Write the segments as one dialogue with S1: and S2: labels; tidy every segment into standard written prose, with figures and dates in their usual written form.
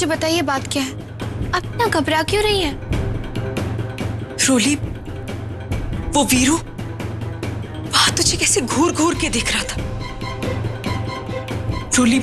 S1: मुझे बताइए बात क्या है? आप इतना घबरा क्यों रही हैं?
S2: रोली, वो वीरू वहां तुझे कैसे घूर घूर के देख रहा था। रोली,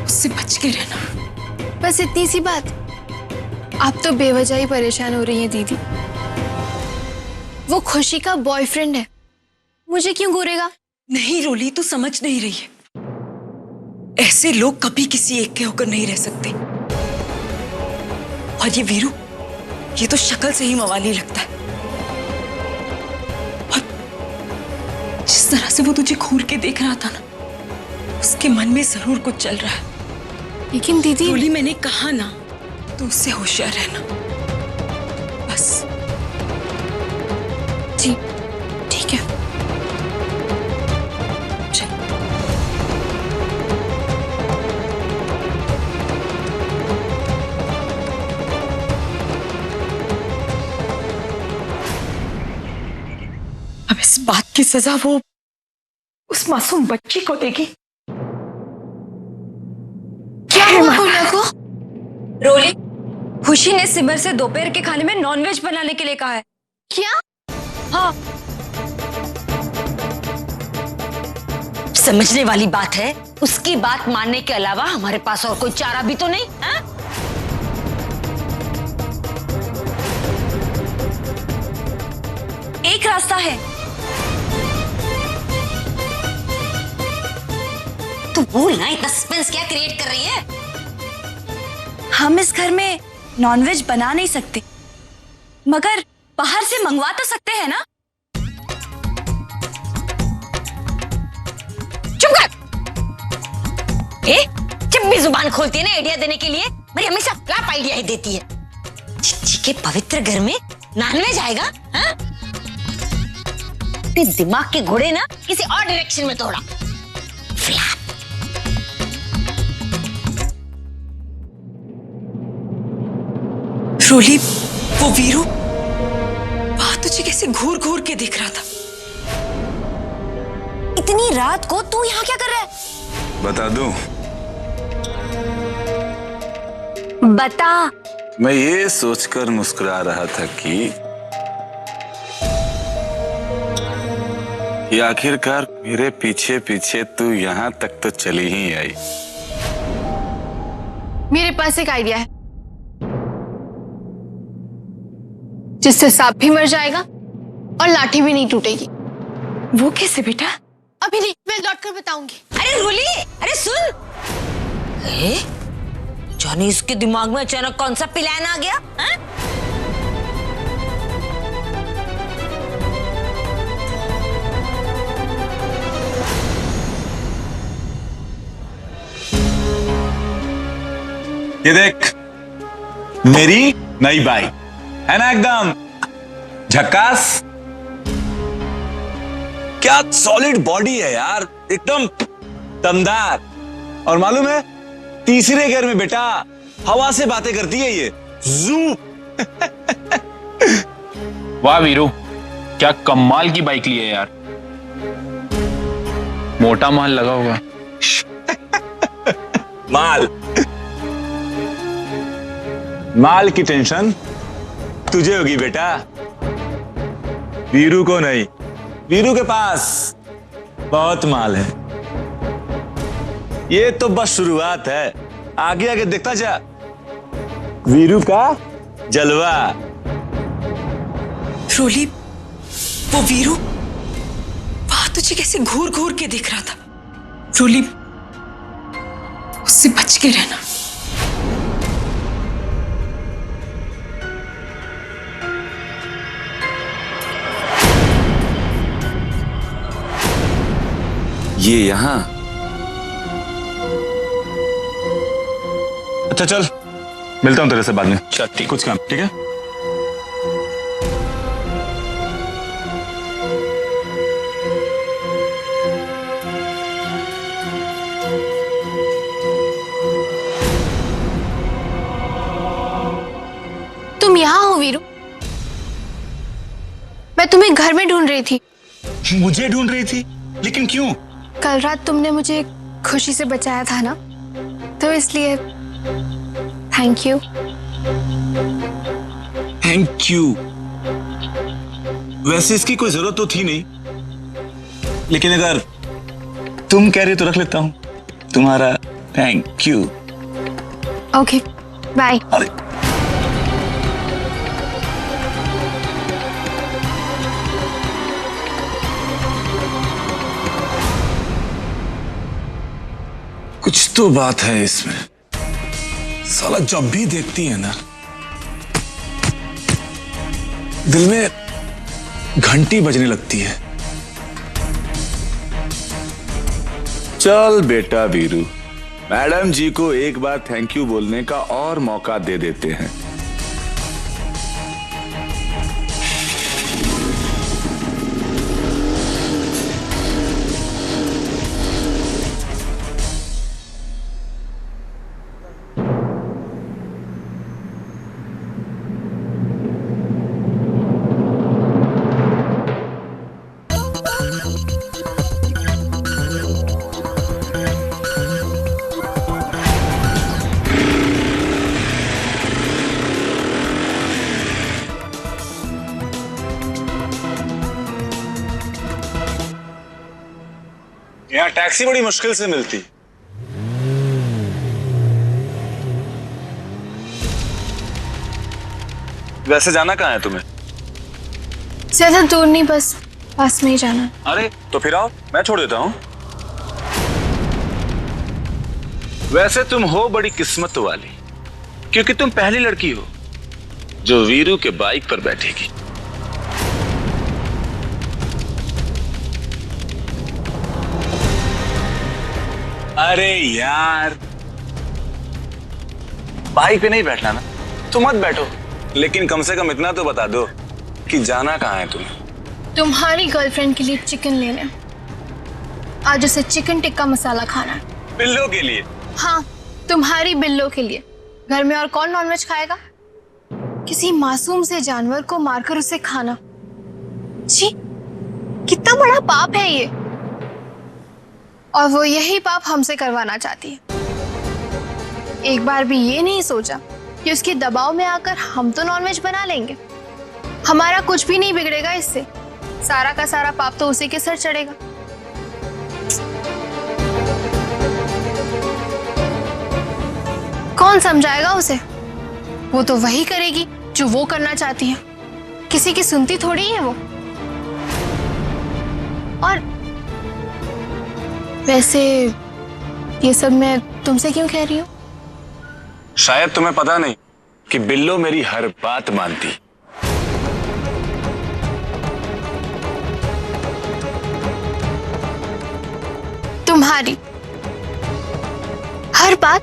S2: उससे बच के रहना।
S1: बस इतनी सी बात? आप तो बेवजह ही परेशान हो रही हैं दीदी। वो खुशी का बॉयफ्रेंड है, मुझे क्यों घूरेगा?
S2: नहीं रोली, तू समझ नहीं रही है। ऐसे लोग कभी किसी एक के होकर नहीं रह सकते। और ये वीरू, ये तो शक्ल से ही मवाली लगता है। और जिस तरह से वो तुझे घूर के देख रहा था ना, उसके मन में जरूर कुछ चल रहा है।
S1: लेकिन दीदी,
S2: रोली, मैंने कहा ना, तो उससे होशियार रहना बस।
S1: जी ठीक है।
S2: चल। अब इस बात की सजा वो उस मासूम बच्ची को देगी।
S1: क्या हुआ गुड़िया को?
S3: रोली, खुशी ने सिमर से दोपहर के खाने में नॉनवेज बनाने के लिए कहा है।
S1: क्या?
S3: हाँ, समझने वाली बात है। उसकी बात मानने के अलावा हमारे पास और कोई चारा भी तो नहीं है? एक रास्ता है। तू बोल ना, इतना सस्पेंस क्या क्रिएट कर रही है? हम इस घर में नॉनवेज बना नहीं सकते, मगर बाहर से मंगवा तो सकते हैं ना? चुप कर। जब भी जुबान खोलती है ना आइडिया देने के लिए, मेरी हमेशा फ्लॉप आइडिया ही देती है। चिच्ची के पवित्र घर में नॉनवेज आएगा? हाँ? तेरे दिमाग के घोड़े ना किसी और डायरेक्शन में तोड़ा। फ्लॉप।
S2: रोली, वो वीरू वहां तुझे कैसे घूर घूर के देख रहा था।
S3: इतनी रात को तू यहाँ क्या कर रहा है?
S4: बता दूं?
S3: बता।
S4: मैं ये सोचकर मुस्कुरा रहा था कि आखिरकार मेरे पीछे पीछे तू यहाँ तक तो चली ही आई।
S1: मेरे पास एक आइडिया है जिससे सांप भी मर जाएगा और लाठी भी नहीं टूटेगी।
S2: वो कैसे बेटा?
S1: अभी नहीं, मैं लौटकर बताऊंगी।
S3: अरे रोली, अरे सुन। जाने इसके दिमाग में अचानक कौन सा प्लान आ गया? हा?
S4: ये देख, मेरी नई बाइक है ना, एकदम झक्कास। क्या सॉलिड बॉडी है यार, एकदम दमदार। और मालूम है, तीसरे गियर में बेटा हवा से बातें करती है ये। जू।
S5: वाह वीरू, क्या कमाल की बाइक ली है यार। मोटा माल लगा होगा।
S4: माल की टेंशन तुझे होगी बेटा, वीरू को नहीं। वीरू के पास बहुत माल है। ये तो बस शुरुआत है, आगे आगे देखता जा वीरू का जलवा।
S2: रोली, वो वीरू वहां तुझे कैसे घूर घूर के देख रहा था। रोली, उससे बच के रहना।
S4: ये यहां? अच्छा चल, मिलता हूं तेरे से बाद में।
S5: चल ठीक,
S4: कुछ काम, ठीक है?
S1: तुम यहाँ हो वीरू? मैं तुम्हें घर में ढूंढ रही थी।
S4: मुझे ढूंढ रही थी? लेकिन क्यों?
S1: कल रात तुमने मुझे खुशी से बचाया था ना, तो इसलिए थैंक यू।
S4: Thank you. वैसे इसकी कोई जरूरत तो थी नहीं, लेकिन अगर तुम कह रही हो तो रख लेता हूं तुम्हारा थैंक यू।
S1: Okay bye.
S4: अरे कुछ तो बात है इसमें। साला जब भी देखती है ना, दिल में घंटी बजने लगती है।
S6: चल बेटा वीरू, मैडम जी को एक बार थैंक यू बोलने का और मौका दे देते हैं।
S4: यहाँ टैक्सी बड़ी मुश्किल से मिलती। वैसे जाना कहाँ है तुम्हें?
S1: ज्यादा दूर नहीं, बस पास में ही जाना।
S4: अरे तो फिर आओ, मैं छोड़ देता हूँ। वैसे तुम हो बड़ी किस्मत वाली, क्योंकि तुम पहली लड़की हो जो वीरू के बाइक पर बैठेगी। अरे यार, बाइक पे नहीं बैठना ना तो मत बैठो, लेकिन कम से कम इतना तो बता दो कि जाना कहाँ है तुम्हें।
S1: तुम्हारी गर्लफ्रेंड के लिए चिकन लेने। आज उसे चिकन टिक्का मसाला खाना है।
S4: बिल्लो के लिए?
S1: हाँ, तुम्हारी बिल्लो के लिए। घर में और कौन नॉनवेज खाएगा? किसी मासूम से जानवर को मारकर उसे खाना, जी कितना बड़ा पाप है ये। और वो यही पाप हमसे करवाना चाहती है। एक बार भी ये नहीं सोचा कि उसके दबाव में आकर हम तो नॉनवेज बना लेंगे। हमारा कुछ भी नहीं बिगड़ेगा इससे, सारा का सारा पाप तो उसी के सर चढ़ेगा। कौन समझाएगा उसे? वो तो वही करेगी जो वो करना चाहती है। किसी की सुनती थोड़ी है वो। और वैसे ये सब मैं तुमसे क्यों कह रही हूँ?
S4: शायद तुम्हें पता नहीं कि बिल्लो मेरी हर बात मानती।
S1: तुम्हारी हर बात?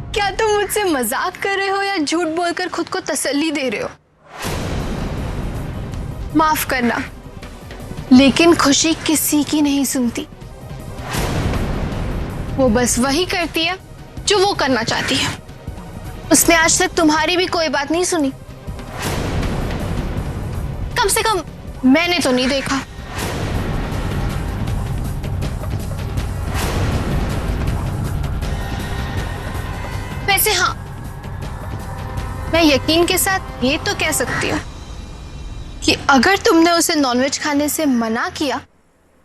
S1: क्या तुम मुझसे मजाक कर रहे हो या झूठ बोलकर खुद को तसल्ली दे रहे हो? माफ करना, लेकिन खुशी किसी की नहीं सुनती। वो बस वही करती है जो वो करना चाहती है। उसने आज तक तुम्हारी भी कोई बात नहीं सुनी। कम से कम मैंने तो नहीं देखा। वैसे हाँ, मैं यकीन के साथ ये तो कह सकती हूँ कि अगर तुमने उसे नॉनवेज खाने से मना किया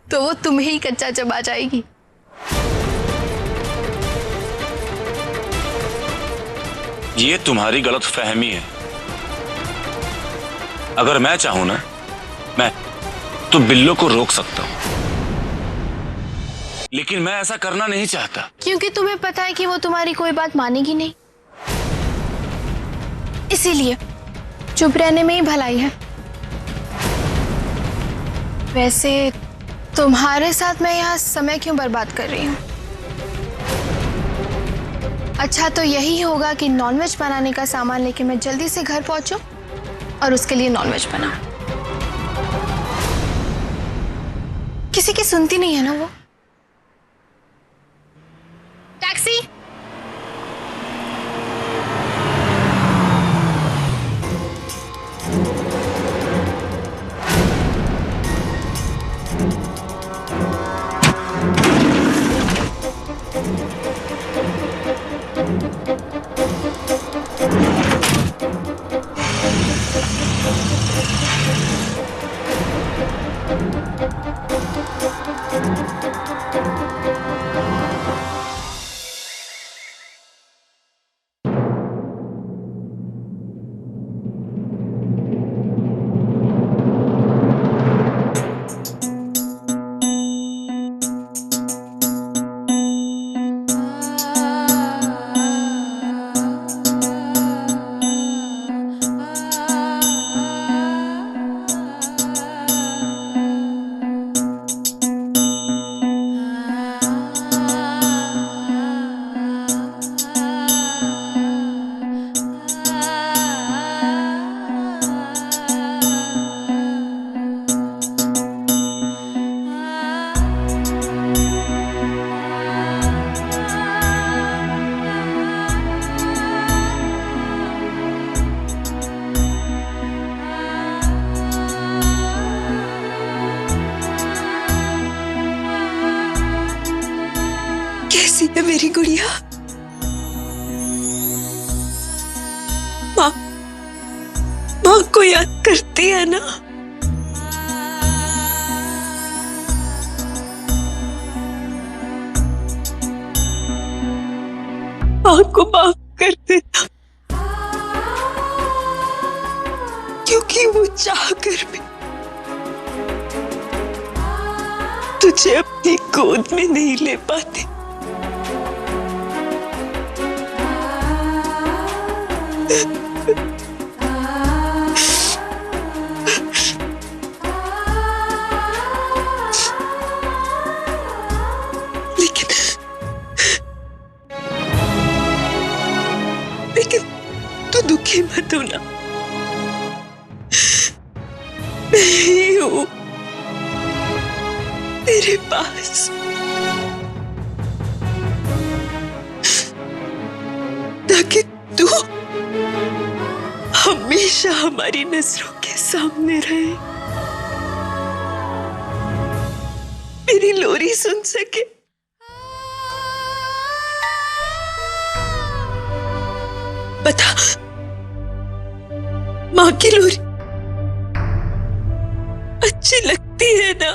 S1: तो वो तुम्हें ही कच्चा चबा जाएगी।
S4: ये तुम्हारी गलत फहमी है। अगर मैं चाहूं ना, मैं तो बिल्लो को रोक सकता हूं, लेकिन मैं ऐसा करना नहीं चाहता।
S1: क्योंकि तुम्हें पता है कि वो तुम्हारी कोई बात मानेगी नहीं, इसीलिए चुप रहने में ही भलाई है। वैसे तुम्हारे साथ मैं यहाँ समय क्यों बर्बाद कर रही हूँ? अच्छा तो यही होगा कि नॉनवेज बनाने का सामान लेके मैं जल्दी से घर पहुंचूं और उसके लिए नॉनवेज बनाऊं। किसी की सुनती नहीं है ना वो। टैक्सी!
S2: कैसी है मेरी गुड़िया? माँ माँ को याद करती है ना? माँ को माफ कर देना, क्योंकि वो चाहकर भी तुझे अपनी गोद में नहीं ले पाते। लेकिन तू दुखी मत होना, मैं ही हूं तेरे पास। ताकि तू हमेशा हमारी नजरों के सामने रहे, मेरी लोरी सुन सके। बता, माँ की लोरी अच्छी लगती है ना?